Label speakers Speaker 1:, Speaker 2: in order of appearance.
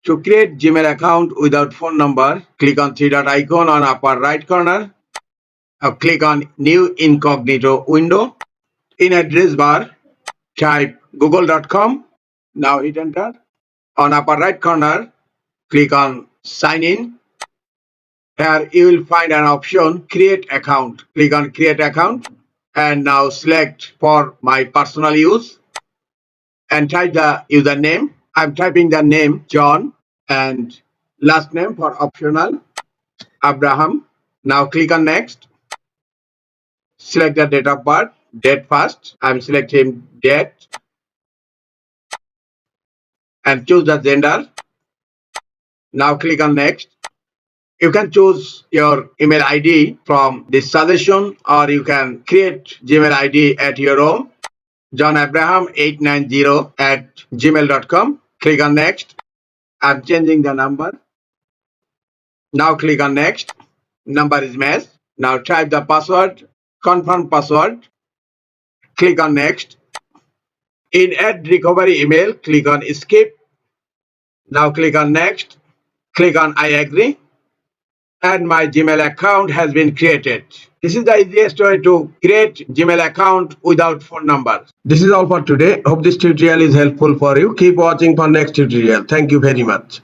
Speaker 1: To create Gmail account without phone number, click on three dot icon on upper right corner. Now click on New Incognito window. In address bar, type google.com. Now hit enter. On upper right corner, click on Sign in. Here you will find an option Create Account. Click on Create Account and now select for my personal use and type the username. I'm typing the name John and last name for optional Abraham. Now click on Next. Select the date of birth, date first. I'm selecting date and choose the gender. Now click on Next. You can choose your email ID from this suggestion or you can create Gmail ID at your own. John Abraham 890 at gmail.com. Click on Next. I'm changing the number. Now click on Next. Number is matched. Now type the password. Confirm password. Click on Next. In Add Recovery Email, click on Skip. Now click on Next. Click on I agree. And my Gmail account has been created. This is the easiest way to create Gmail account without phone number. This is all for today. Hope this tutorial is helpful for you. Keep watching for next tutorial. Thank you very much.